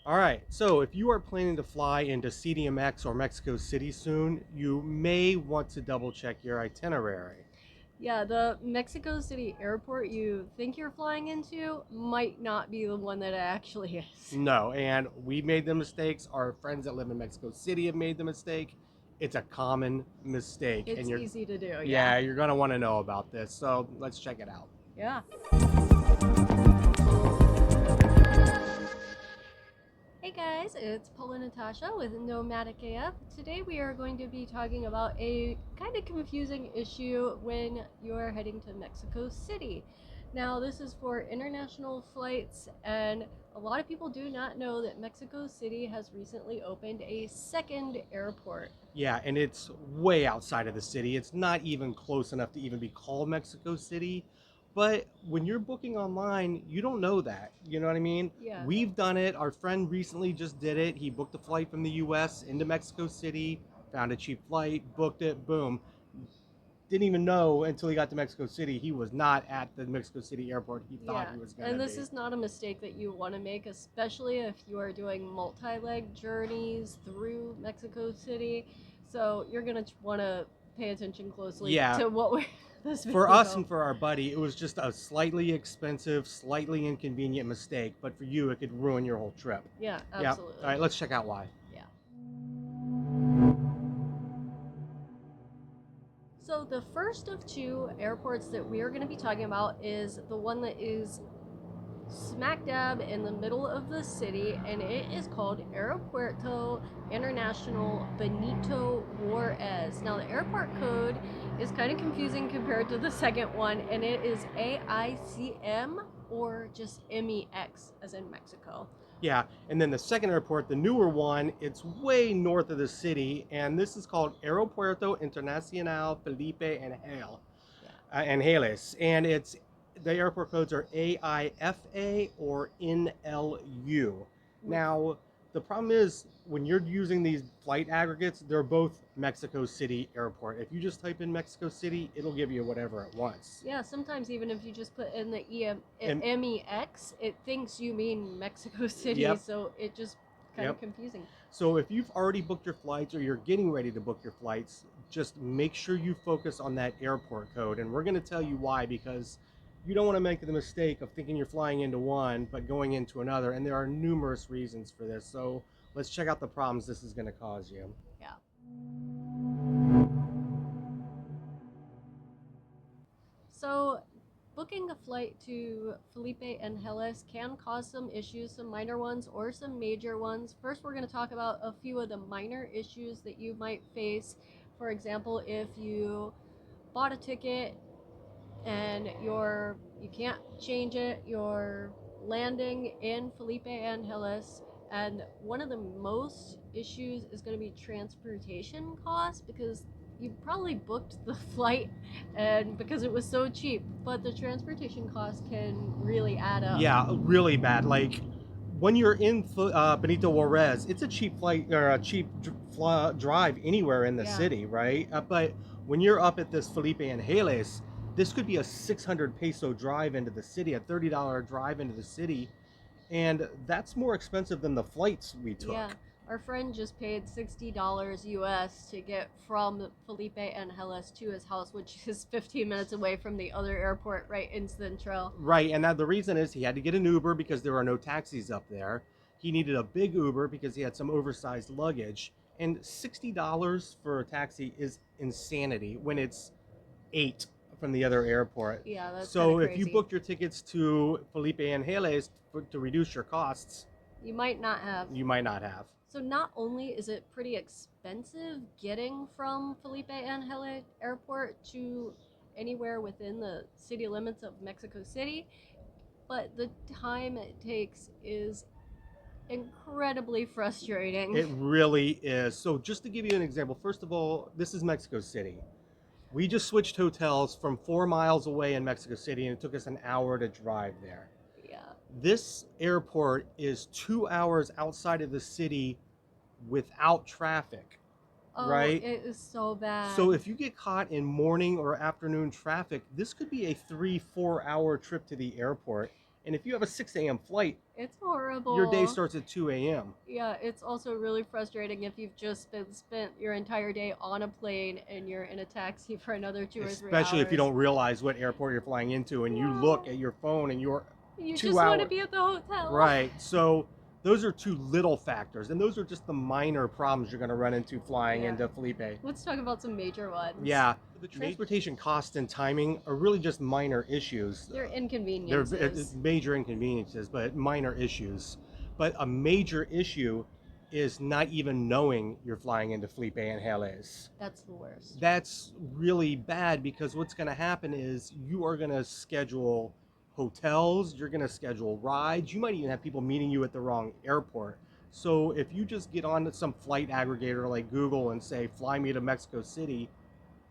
All right, so if you are planning to fly into CDMX or Mexico City soon, you may want to double check your itinerary. Yeah, the Mexico City airport you think you're flying into might not be the one that it actually is. No, and we made the mistakes. Our friends that live in Mexico City have made the mistake. It's a common mistake, and It's easy to do, yeah. yeah, you're gonna want to know about this. So let's check it out. Yeah. Hey guys, it's Paula and Natasha with Nomadic-AF. Today we are going to be talking about a kind of confusing issue when you're heading to Mexico City. Now, this is for international flights, and a lot of people do not know that Mexico City has recently opened a second airport. Yeah, and it's way outside of the city. It's not even close enough to even be called Mexico City. But when you're booking online, you don't know that. You know what I mean? Yeah. We've done it. Our friend recently just did it. He booked a flight from the US into Mexico City, found a cheap flight, booked it, boom. Didn't even know until he got to Mexico City he was not at the Mexico City airport he thought Yeah, he was going to and be. this is not a mistake that you want to make, especially if you are doing multi-leg journeys through Mexico City. So you're gonna want to pay attention closely Yeah. to what we're this For video. us and for our buddy, it was just a slightly expensive, slightly inconvenient mistake, but for you, it could ruin your whole trip. Yeah, Yeah. absolutely. All right, let's check out why. Yeah. So the first of two airports that we are going to be talking about is the one that is smack dab in the middle of the city, and it is called Aeropuerto International Benito Juarez. Now, the airport code is kind of confusing compared to the second one, and it is AICM or just MEX, as in Mexico. Yeah, and then the second airport, the newer one, it's way north of the city, and this is called Aeropuerto Internacional Felipe Ángeles, and it's the airport codes are AIFA or NLU. Now, the problem is when you're using these flight aggregates, they're both Mexico City airport. If you just type in Mexico City, it'll give you whatever it wants. Yeah, sometimes even if you just put in the MEX, it thinks you mean Mexico City, Yep. so it just kind of Yep. confusing. So if you've already booked your flights or you're getting ready to book your flights, just make sure you focus on that airport code. And we're going to tell you why, because you don't want to make the mistake of thinking you're flying into one but going into another. And there are numerous reasons for this. So let's check out the problems this is going to cause you. Yeah. So booking a flight to Felipe Ángeles can cause some issues, some minor ones or some major ones. First, we're going to talk about a few of the minor issues that you might face. For example, if you bought a ticket and you can't change it, you're landing in Felipe Ángeles, and one of the most issues is going to be transportation costs, because you probably booked the flight and because it was so cheap, but the transportation costs can really add up. Yeah, really bad. Like when you're in Benito Juarez, it's a cheap flight or a cheap drive anywhere in the Yeah. city, right? But when you're up at this Felipe Ángeles, this could be a 600 peso drive into the city, a $30 drive into the city, and that's more expensive than the flights we took. Yeah. Our friend just paid $60 US to get from Felipe Ángeles to his house, which is 15 minutes away from the other airport right in Central. Right, and the reason is he had to get an Uber because there are no taxis up there. He needed a big Uber because he had some oversized luggage. And $60 for a taxi is insanity when it's $8 from the other airport. Yeah, that's so kinda if you crazy. book your tickets to Felipe Ángeles to reduce your costs, You might not have. you might not have. So not only is it pretty expensive getting from Felipe Ángeles Airport to anywhere within the city limits of Mexico City, but the time it takes is incredibly frustrating. It really is. So just to give you an example, first of all, this is Mexico City. We just switched hotels from 4 miles away in Mexico City, and it took us an hour to drive there. Yeah. This airport is 2 hours outside of the city without traffic, Oh, right? it is so bad. So if you get caught in morning or afternoon traffic, this could be a 3-4 hour trip to the airport. And if you have a 6 a.m. flight, It's horrible. your day starts at 2 a.m. Yeah, it's also really frustrating if you've just spent your entire day on a plane and you're in a taxi for another 2 or 3 hours. Especially if you don't realize what airport you're flying into and you look at your phone and you're You 2 just want to hours. be at the hotel. Right. So those are two little factors, and those are just the minor problems you're going to run into flying into Felipe. Let's talk about some major ones. Yeah. The transportation cost and timing are really just minor issues. They're inconveniences. They're major inconveniences, but minor issues. But a major issue is not even knowing you're flying into Felipe Ángeles. That's the worst. That's really bad, because what's going to happen is you are going to schedule hotels, you're going to schedule rides, you might even have people meeting you at the wrong airport. So if you just get on some flight aggregator like Google and say, fly me to Mexico City,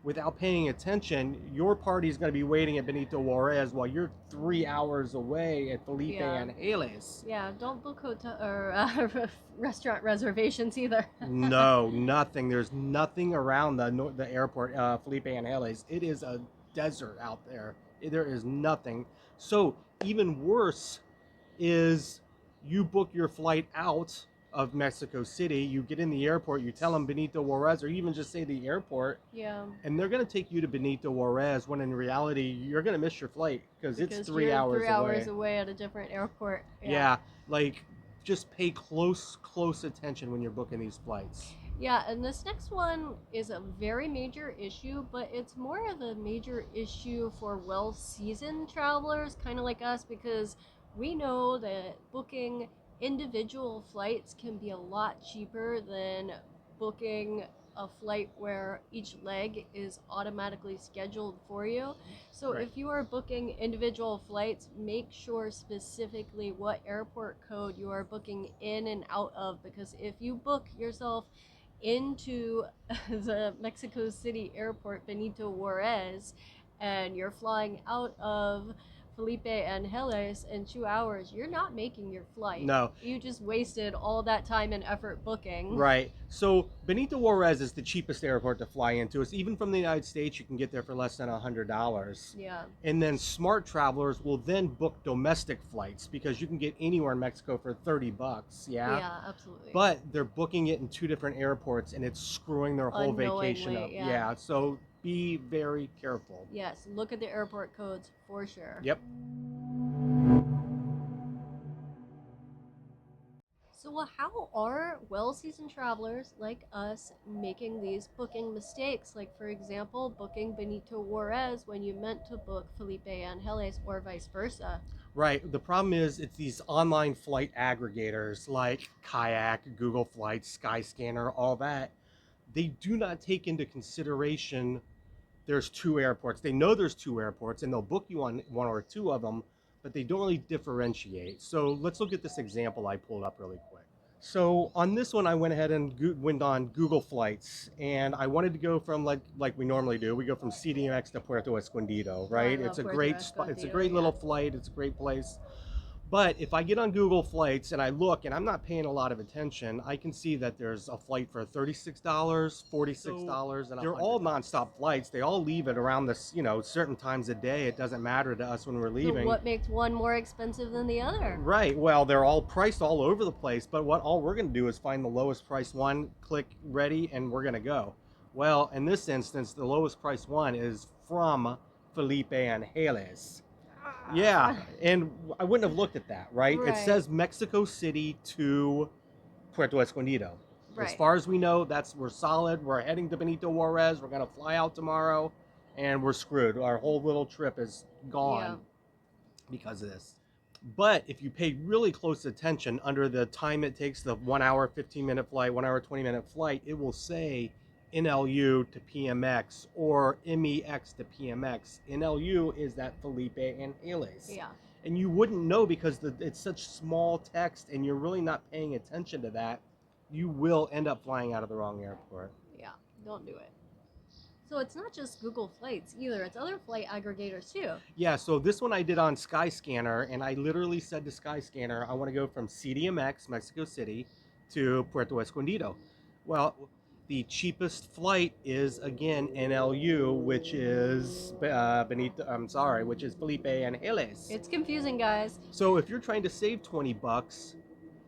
without paying attention, your party is going to be waiting at Benito Juarez while you're 3 hours away at Felipe Ángeles. Yeah, don't book hotel or restaurant reservations either. No, nothing. There's nothing around the airport, Felipe Ángeles. It is a desert out there. There is nothing. So even worse is you book your flight out of Mexico City, you get in the airport, you tell them Benito Juarez, or even just say the airport, and they're going to take you to Benito Juarez, when in reality you're going to miss your flight because it's 3 hours 3 hours away at a different airport. Yeah, like just pay close attention when you're booking these flights. Yeah, and this next one is a very major issue, but it's more of a major issue for well-seasoned travelers, kind of like us, because we know that booking individual flights can be a lot cheaper than booking a flight where each leg is automatically scheduled for you. So if you are booking individual flights, make sure specifically what airport code you are booking in and out of, because if you book yourself into the Mexico City airport, Benito Juarez, and you're flying out of Felipe Ángeles in 2 hours, you're not making your flight. No. You just wasted all that time and effort booking. Right. So Benito Juarez is the cheapest airport to fly into. It's even from the United States, you can get there for less than $100. Yeah. And then smart travelers will then book domestic flights, because you can get anywhere in Mexico for $30. Yeah. Yeah, absolutely. But they're booking it in 2 different airports, and it's screwing their whole vacation up. Yeah. So be very careful. Yes, look at the airport codes for sure. Yep. So how are well-seasoned travelers like us making these booking mistakes? Like, for example, booking Benito Juarez when you meant to book Felipe Ángeles, or vice versa. Right. The problem is, it's these online flight aggregators like Kayak, Google Flights, Skyscanner, all that. They do not take into consideration there's 2 airports. They know there's 2 airports, and they'll book you on 1 or 2 of them, but they don't really differentiate. So let's look at this example I pulled up really quick. So on this one, I went ahead and went on Google Flights, and I wanted to go from like we normally do. We go from CDMX to Puerto Escondido, right? It's a great spot. It's a great little flight. It's a great place. But if I get on Google Flights and I look, and I'm not paying a lot of attention, I can see that there's a flight for $36, $46, and they're all nonstop flights. They all leave at around this, certain times a day. It doesn't matter to us when we're leaving. So what makes one more expensive than the other? Right. Well, they're all priced all over the place, but all we're going to do is find the lowest price one, click ready, and we're going to go. Well, in this instance, the lowest price one is from Felipe Ángeles. Yeah, and I wouldn't have looked at that, right? It says Mexico City to Puerto Escondido. As far as we know, we're solid. We're heading to Benito Juarez. We're going to fly out tomorrow, and we're screwed. Our whole little trip is gone because of this. But if you pay really close attention, under the time it takes, the 1 hour, 15-minute flight, 1 hour, 20-minute flight, it will say NLU to PMX or MEX to PMX. NLU is that Felipe Ángeles. Yeah. And you wouldn't know, because it's such small text and you're really not paying attention to that. You will end up flying out of the wrong airport. Yeah, don't do it. So it's not just Google Flights either. It's other flight aggregators too. Yeah, so this one I did on Skyscanner, and I literally said to Skyscanner, I want to go from CDMX, Mexico City, to Puerto Escondido. Well, The cheapest flight is again NLU, which is which is Felipe Ángeles. It's confusing, guys. So if you're trying to save 20 bucks,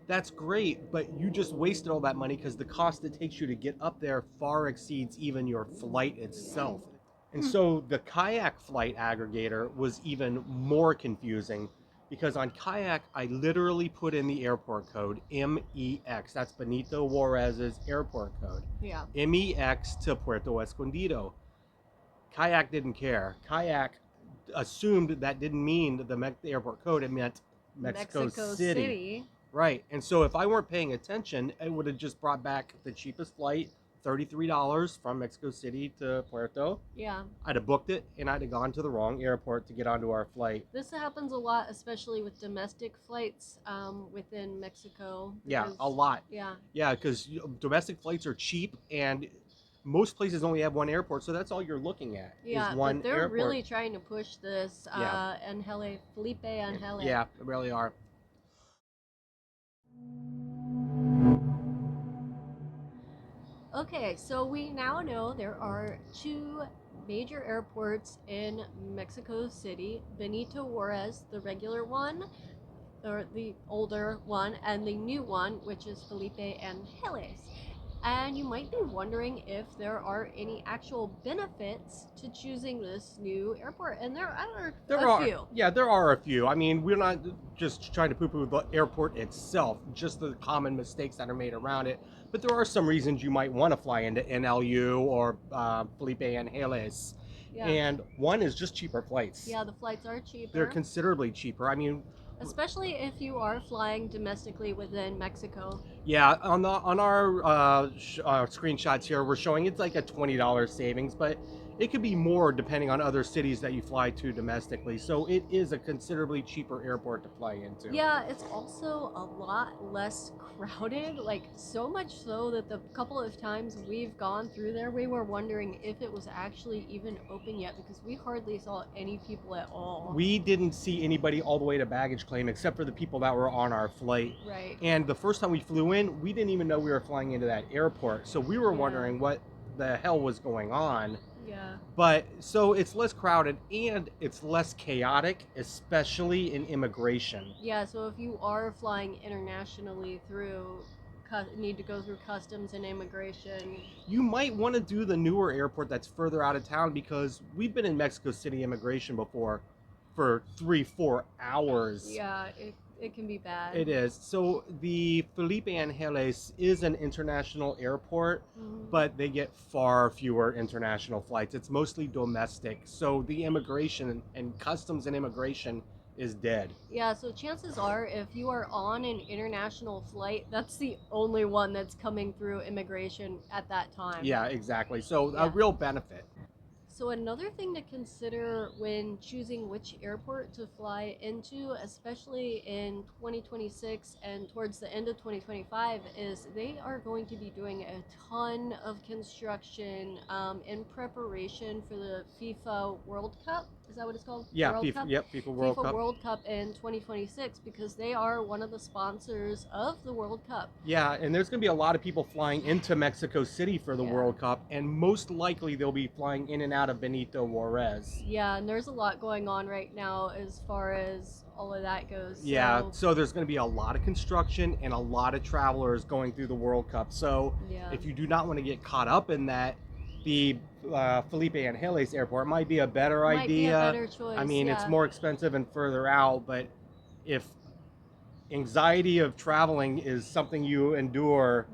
that's great, but you just wasted all that money because the cost it takes you to get up there far exceeds even your flight itself. And so the kayak flight aggregator was even more confusing because on kayak, I literally put in the airport code MEX. That's Benito Juarez's airport code. Yeah. MEX to Puerto Escondido. Kayak didn't care. Kayak assumed that didn't mean the airport code, it meant Mexico City. Right. And so if I weren't paying attention, it would have just brought back the cheapest flight, $33 from Mexico City to Puerto. Yeah. I'd have booked it and I'd have gone to the wrong airport to get onto our flight. This happens a lot, especially with domestic flights within Mexico. Yeah, a lot. Yeah. Yeah, because domestic flights are cheap and most places only have one airport, so that's all you're looking at Yeah, is one but they're airport. really trying to push this Felipe Ángeles. Yeah, they really are. Okay, so we now know there are two major airports in Mexico City: Benito Juarez, the regular one, or the older one, and the new one, which is Felipe Ángeles. And you might be wondering if there are any actual benefits to choosing this new airport, and there are a few. Yeah, there are a few. I mean, we're not just trying to poo-poo the airport itself, just the common mistakes that are made around it. But there are some reasons you might want to fly into NLU or Felipe Ángeles. Yeah. And one is just cheaper flights. Yeah, the flights are cheaper. They're considerably cheaper. I mean, especially if you are flying domestically within Mexico. Yeah, on our screenshots here, we're showing it's like a $20 savings, but it could be more depending on other cities that you fly to domestically. So it is a considerably cheaper airport to fly into. Yeah, it's also a lot less crowded, like so much so that the couple of times we've gone through there, we were wondering if it was actually even open yet because we hardly saw any people at all. We didn't see anybody all the way to baggage claim except for the people that were on our flight. Right. And the first time we flew in, we didn't even know we were flying into that airport. So we were wondering what the hell was going on. Yeah. But so it's less crowded and it's less chaotic, especially in immigration. Yeah, so if you are flying internationally need to go through customs and immigration, you might want to do the newer airport that's further out of town because we've been in Mexico City immigration before for 3-4 hours. Yeah, it can be bad. It is. So the Felipe Ángeles is an international airport, but they get far fewer international flights. It's mostly domestic. So the immigration and customs and immigration is dead. Yeah, so chances are if you are on an international flight, that's the only one that's coming through immigration at that time. Yeah, exactly. So a real benefit. So another thing to consider when choosing which airport to fly into, especially in 2026 and towards the end of 2025, is they are going to be doing a ton of construction in preparation for the FIFA World Cup. Is that what it's called? Yeah, World FIFA, Cup? yep, FIFA World FIFA Cup. World Cup in 2026 because they are one of the sponsors of the World Cup. Yeah, and there's going to be a lot of people flying into Mexico City for the World Cup, and most likely they'll be flying in and out of Benito Juarez. Yeah, and there's a lot going on right now as far as all of that goes. Yeah, so there's going to be a lot of construction and a lot of travelers going through the World Cup. So if you do not want to get caught up in that, the Felipe Ángeles Airport might be a better idea. Be a better choice. I mean, it's more expensive and further out, but if anxiety of traveling is something you endure,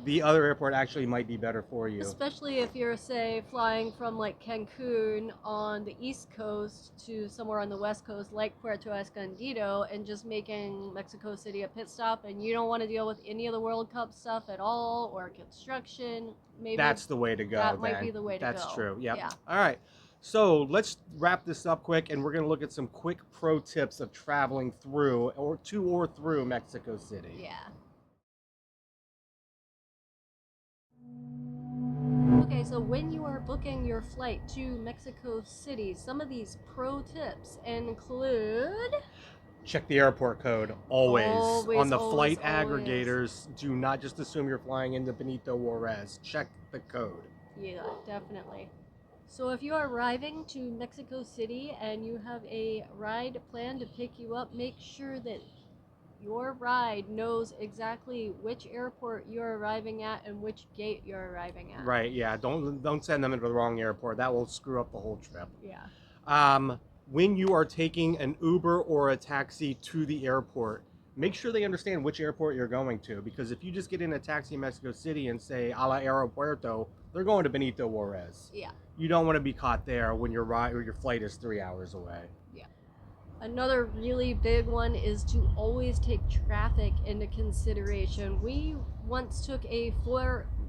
the other airport actually might be better for you. Especially if you're, say, flying from like Cancun on the East Coast to somewhere on the West Coast like Puerto Escondido and just making Mexico City a pit stop and you don't want to deal with any of the World Cup stuff at all or construction. Maybe that's the way to go. That might be the way to go. That's true. Yep. Yeah. All right. So let's wrap this up quick, and we're going to look at some quick pro tips of traveling through or to or through Mexico City. Yeah. Okay, so when you are booking your flight to Mexico City, some of these pro tips include check the airport code always. Always, On the always, flight always. aggregators. Do not just assume you're flying into Benito Juarez. Check the code. Yeah, definitely. So if you are arriving to Mexico City and you have a ride planned to pick you up, make sure that your ride knows exactly which airport you're arriving at and which gate you're arriving at. Right, yeah. Don't send them into the wrong airport. That will screw up the whole trip. Yeah. When you are taking an Uber or a taxi to the airport, make sure they understand which airport you're going to. Because if you just get in a taxi in Mexico City and say a la aeropuerto, they're going to Benito Juarez. Yeah. You don't want to be caught there when your ride or your flight is 3 hours away. Yeah. Another really big one is to always take traffic into consideration. We once took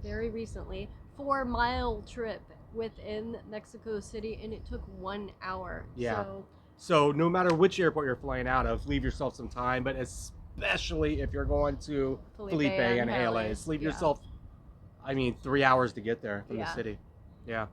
very recently, 4-mile trip within Mexico City, and it took 1 hour. Yeah. So no matter which airport you're flying out of, leave yourself some time, but especially if you're going to Felipe and Ángeles, leave yourself, 3 hours to get there from the city. Yeah.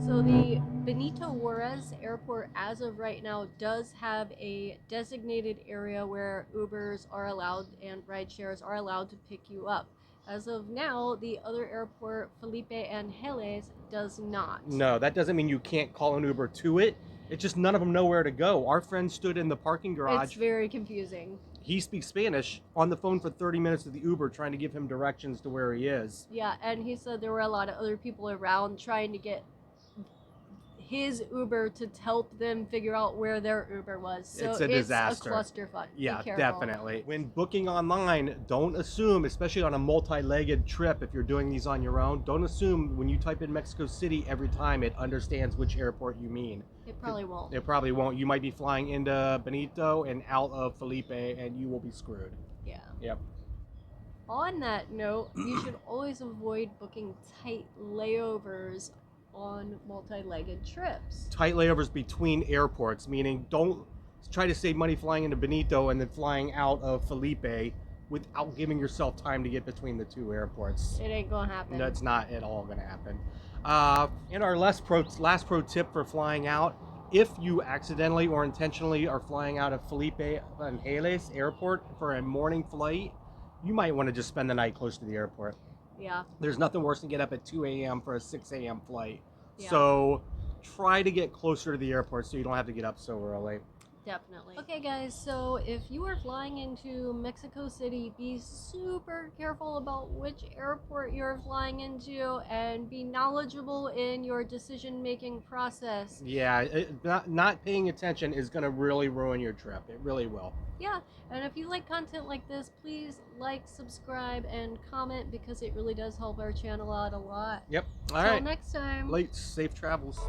So the Benito Juarez Airport, as of right now, does have a designated area where Ubers are allowed and ride shares are allowed to pick you up. As of now, the other airport, Felipe Ángeles, does not. No, that doesn't mean you can't call an Uber to it. It's just none of them know where to go. Our friend stood in the parking garage. It's very confusing. He speaks Spanish, on the phone for 30 minutes to the Uber trying to give him directions to where he is. Yeah, and he said there were a lot of other people around trying to get his Uber to help them figure out where their Uber was. So it's a disaster. It's a clusterfuck. Yeah, Be careful. definitely. When booking online, don't assume, especially on a multi-legged trip, if you're doing these on your own, don't assume when you type in Mexico City every time it understands which airport you mean. It probably won't. It probably won't. You might be flying into Benito and out of Felipe, and you will be screwed. Yeah. Yep. On that note, you should always avoid booking tight layovers on multi-legged trips. Tight layovers between airports, meaning don't try to save money flying into Benito and then flying out of Felipe without giving yourself time to get between the two airports. It ain't gonna happen. That's not at all gonna happen. And our last pro tip for flying out, if you accidentally or intentionally are flying out of Felipe Ángeles Airport for a morning flight, you might want to just spend the night close to the airport. Yeah. There's nothing worse than get up at 2 a.m. for a 6 a.m. flight. Yeah. So try to get closer to the airport so you don't have to get up so early. Definitely. Okay, guys, so if you are flying into Mexico City, be super careful about which airport you're flying into and be knowledgeable in your decision-making process. Yeah, not paying attention is going to really ruin your trip. It really will. Yeah, and if you like content like this, please like, subscribe, and comment because it really does help our channel out a lot. Yep. All Till right. next time. Late. Safe travels.